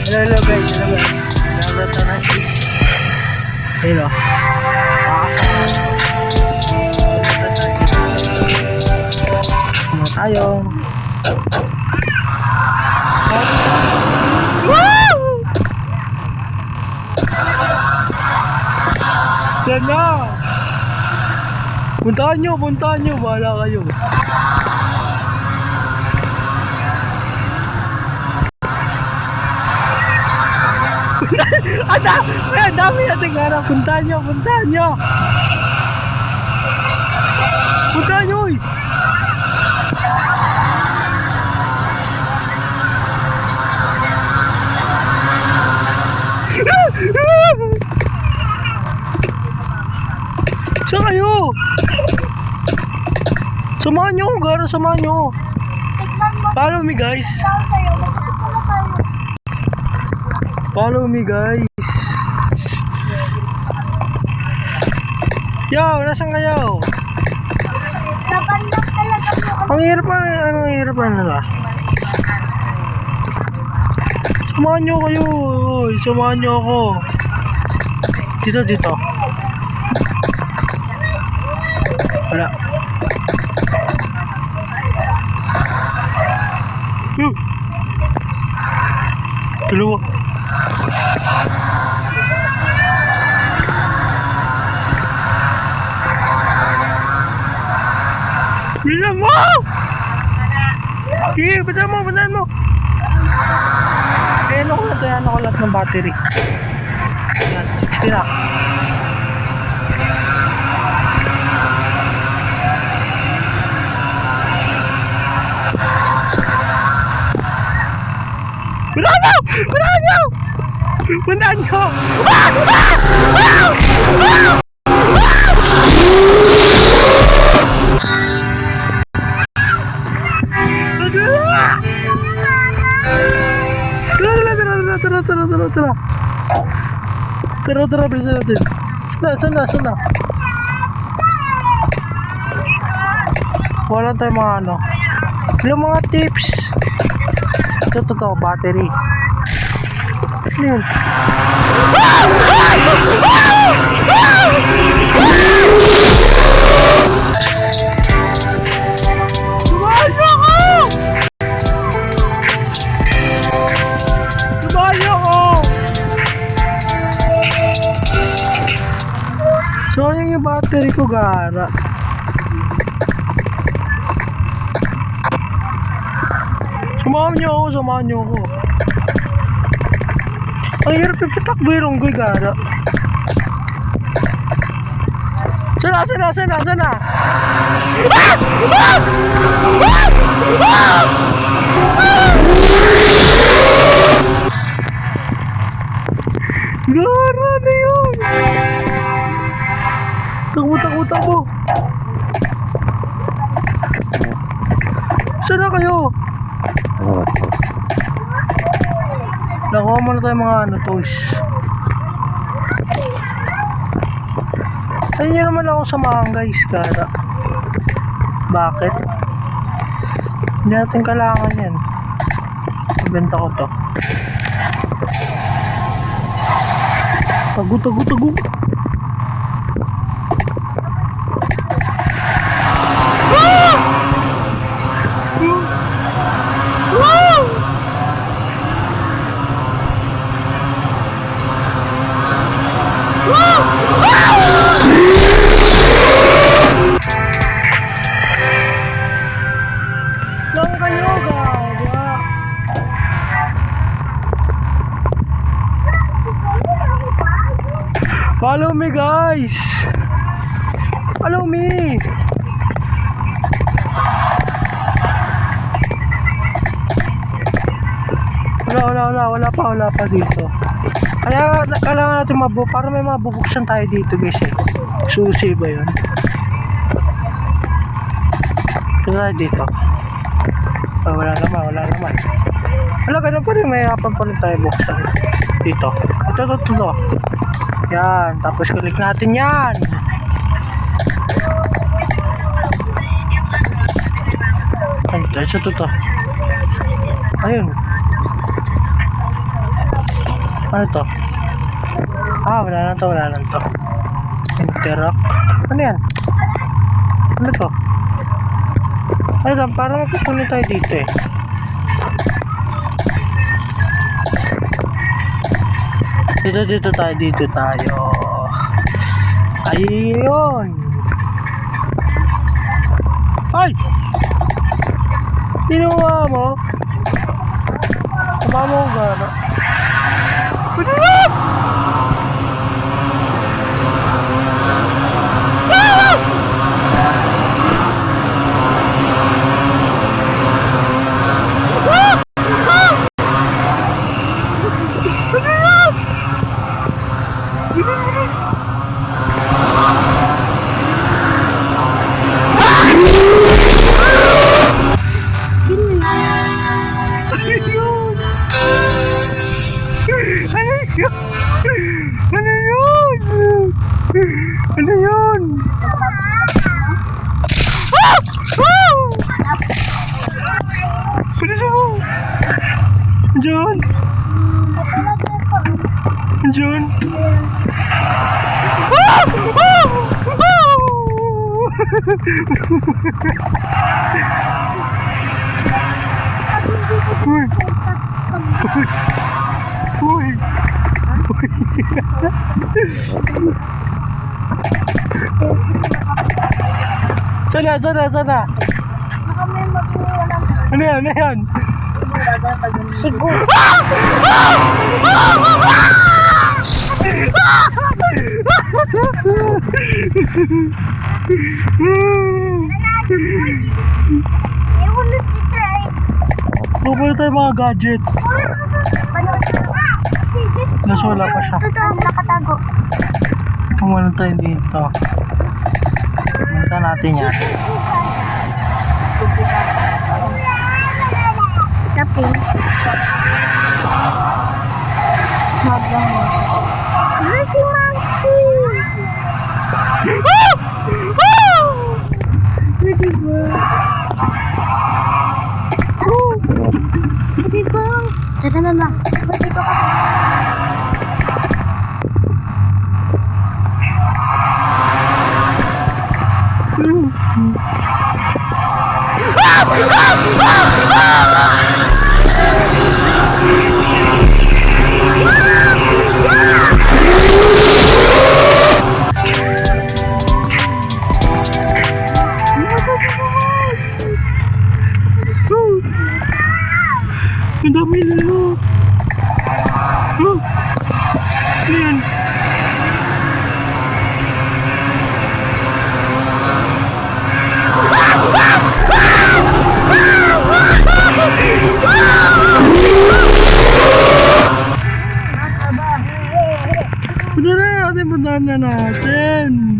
Hello guys, hello guys. Shoutout na natin. Hello. Sama tayo. Woo! Sana! Puntahan nyo. Bahala kayo. Ang dami natin harap. Puntahan nyo. Puntahan nyo, uy. Saan kayo? Samahan nyo, Gara, samahan nyo. Follow me guys. Follow me guys. Yo, nasan kayo? Ang hirap pa, anong hirap na nila? Samahan nyo kayo. Uy, samahan nyo ako. Dito. Wala. Dalawa. Bila mo! Sige, puntahan mo. Ano ko lahat ng battery. Yan, 60 na. Puntahan nyo! Tara, bilisan natin. Sana. Wala tayong mga ano. Yung mga tips. Ito, battery. Ano yun? Sayang yung battery ko, Gara. Samahan nyo ako. Ang hirap yung patakbo yung runggoy, Gara. Sana. Gara na yun. Takbo. Sana kayo? Nakuha muna tayo mga tools. Ayun nyo naman ako samahan guys, Gara. Bakit? Hindi natin kailangan yan. Ibenta ko to. Tago. Follow me guys. Follow me. Wala pa dito. Kaya kailangan natin para may mabubuksan tayo dito guys eh. Susi ba yun? Kaya dito. Wala naman. Wala, ganun pa rin, may hapan pa rin tayo buksan. Dito. Ito. Yan, tapos click natin yan. Ito to. Ayun. Ano to? Ah, wala lang to, wala lang to. Interact. Ano yan? Ano to? Ay lang, parang magpupunta tayo dito eh. Dito tayo. Ayun! Ay! Ginawa mo? Tama mo ang gana. Pwede na! Ano yun? Ano yun? Bilis mo! Diyan! Diyan! Uy! Uy! Sana! Ano yan? Siguro. Pupunta tayo mga gadget. Nasa wala pa siya. Totoo nakatago. Pumunta tayo dito. Pumunta natin yan. Tapi. Magang. Ay, si Maxi. Diba? Diba? Tara na lang. Dito ka. Ang dami nilo. Ayan. Punta na natin.